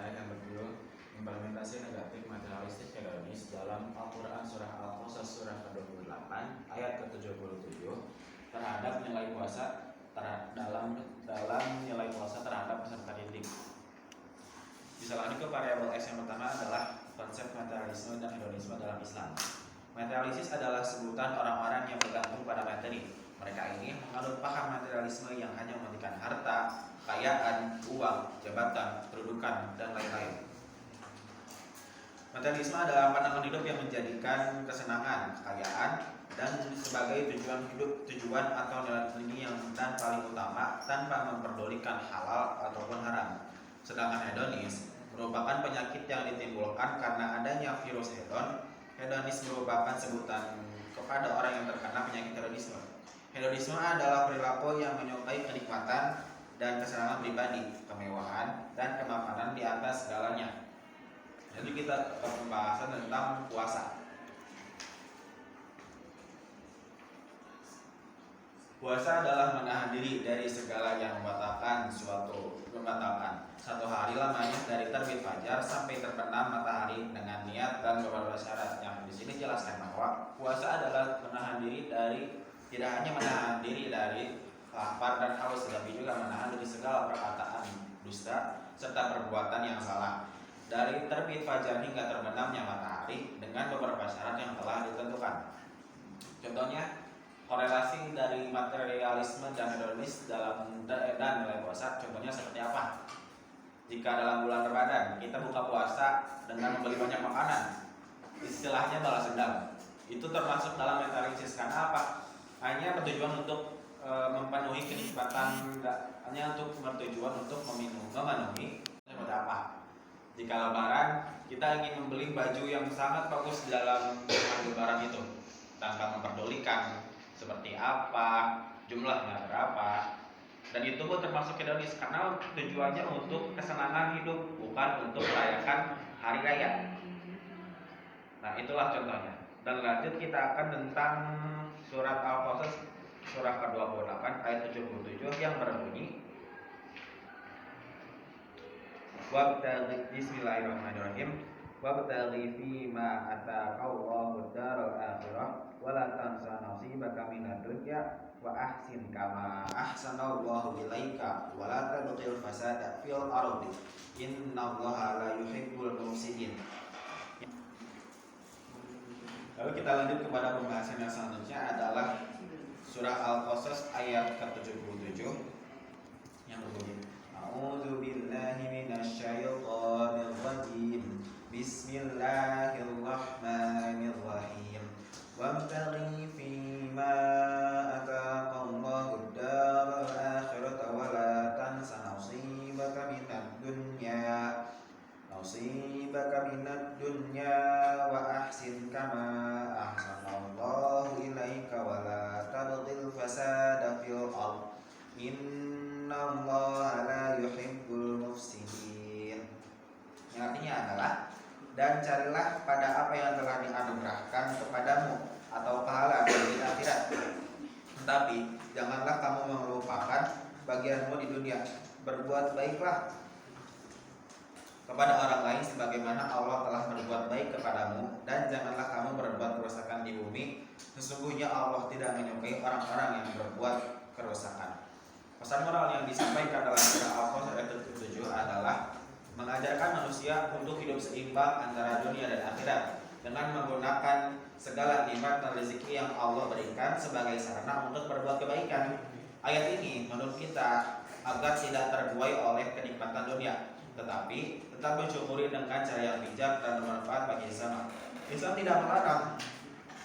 saya yang berjudul Implementasi Negatif Materialistik Hedonis dalam Al-Quran Surah Al-Qasas Surah ke-28 ayat ke-77 terhadap nilai puasa dalam nilai puasa terhadap peserta didik. Bisa lanjut ke variabel X yang pertama adalah konsep materialisme dan hedonisme dalam Islam. Materialistis adalah sebutan orang-orang yang bergantung pada materi. Mereka ini menganut paham materialisme yang hanya mementingkan harta, kekayaan, uang, jabatan, kedudukan, dan lain-lain. Materialisme adalah pandangan hidup yang menjadikan kesenangan, kekayaan, dan sebagai tujuan atau nilai yang paling utama tanpa memperdulikan halal ataupun haram. Sedangkan hedonis merupakan penyakit yang ditimbulkan karena adanya virus hedon. Hedonis merupakan sebutan kepada orang yang terkena penyakit hedonisme. Hedonisme adalah perilaku yang menyukai kenikmatan dan kesenangan pribadi, kemewahan, dan kemapanan di atas segalanya. Jadi kita ke pembahasan tentang puasa. Puasa adalah menahan diri dari segala yang membatalkan satu hari lamanya dari terbit fajar sampai terbenam matahari dengan niat dan beberapa syarat. Yang di sini jelaskan bahwa puasa adalah menahan diri dari tidak hanya menahan diri dari lapar dan haus, tetapi juga menahan dari segala perkataan dusta serta perbuatan yang salah. Dari terbit fajar hingga terbenamnya matahari dengan beberapa syarat yang telah ditentukan. Contohnya, korelasi dari materialisme dan hedonis dan nilai puasa. Contohnya seperti apa? Jika dalam bulan Ramadan kita buka puasa dengan membeli banyak makanan, istilahnya balas dendam. Itu termasuk dalam materialistis. Karena apa? Hanya bertujuan untuk memenuhi kenikmatan, hanya untuk bertujuan untuk memenuhi seperti apa? Jika Lebaran kita ingin membeli baju yang sangat bagus dalam Lebaran itu tanpa memperdulikan seperti apa, jumlahnya berapa, dan itu pun termasuk hedonis karena tujuannya untuk kesenangan hidup, bukan untuk merayakan hari raya. Nah, itulah contohnya. Dan lanjut kita akan tentang surat Al-Qasas surah ke-28 ayat 77 yang berbunyi, Bismillahirrahmanirrahim. Wabtaghi fima ataqallahu daral akhirah wa la tansa nasibaka minad dunya wa ahsin kama ahsanallahu ilaika wa la tabghil fasada fil ardi innallaha la yuhibbul mufsidin. Lalu kita lanjut kepada pembahasan yang selanjutnya adalah surah Al-Qasas ayat ke-77 yang berbunyi, A'udzu billahi minasyaitonir rajim. Bismillahirrahmanirrahim. Wabtaghi fima ataqallahu ad-daral akhirata wa la tansa nasibaka minad dunya wa ahsin kama ahsanallahu ilaika wa la tabghil fasada fil ardh innallaha la yuhibbul mufsidin. Yang artinya adalah, dan carilah pada apa yang telah dianugerahkan kepadamu atau pahala di akhirat. Tetapi janganlah kamu melupakan bagianmu di dunia. Berbuat baiklah kepada orang lain sebagaimana Allah telah berbuat baik kepadamu, dan janganlah kamu berbuat kerusakan di bumi. Sesungguhnya Allah tidak menyukai orang-orang yang berbuat kerusakan. Pesan moral yang disampaikan dalam surah Al-Qasas ayat 7 adalah mengajarkan manusia untuk hidup seimbang antara dunia dan akhirat dengan menggunakan segala nikmat dan rezeki yang Allah berikan sebagai sarana untuk berbuat kebaikan. Ayat ini menurut kita agar tidak terbuai oleh kenikmatan dunia, tetapi tetap mensyukuri dengan cara yang bijak dan bermanfaat bagi sesama. Islam tidak melarang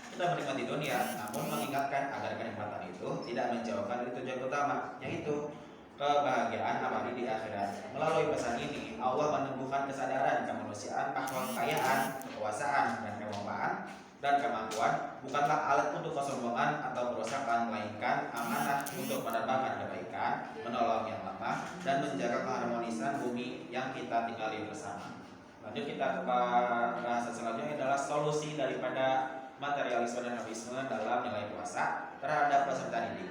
kita menikmati dunia, namun mengingatkan agar kenikmatan itu tidak menjauhkan dari tujuan utama, yaitu kebahagiaan abadi di akhirat. Melalui pesan ini, Allah menumbuhkan kesadaran kemanusiaan bahwa kekayaan, kekuasaan, dan kemewahan dan kemampuan bukanlah alat untuk kesombongan atau kerusakan, melainkan amanah untuk menerbangkan kebaikan, menolong yang lemah, dan menjaga keharmonisan bumi yang kita tinggali bersama. Lanjut kita ke bahasan selanjutnya adalah solusi daripada materialisme dan hedonisme dalam nilai puasa terhadap peserta didik.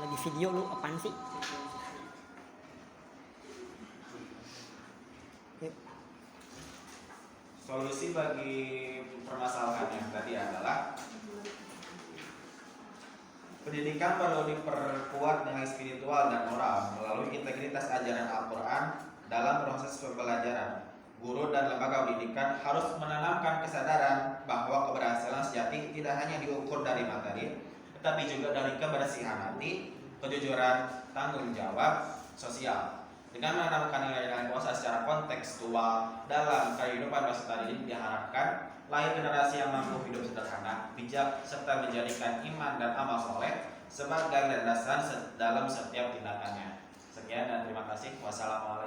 Lagi video lu apaan sih? Yuk. Solusi bagi permasalahan yang tadi adalah pendidikan perlu diperkuat nilai spiritual dan moral melalui integritas ajaran Al-Quran dalam proses pembelajaran. Guru dan lembaga pendidikan harus menanamkan kesadaran bahwa keberhasilan sejati tidak hanya diukur dari materi, tetapi juga dari kebersihan hati, kejujuran, tanggung jawab sosial. Dengan menanamkan nilai-nilai puasa secara kontekstual dalam kehidupan peserta didik, diharapkan lahir generasi yang mampu hidup sederhana, bijak, serta menjadikan iman dan amal soleh sebagai landasan dalam setiap tindakannya. Sekian dan terima kasih. Wassalamualaikum.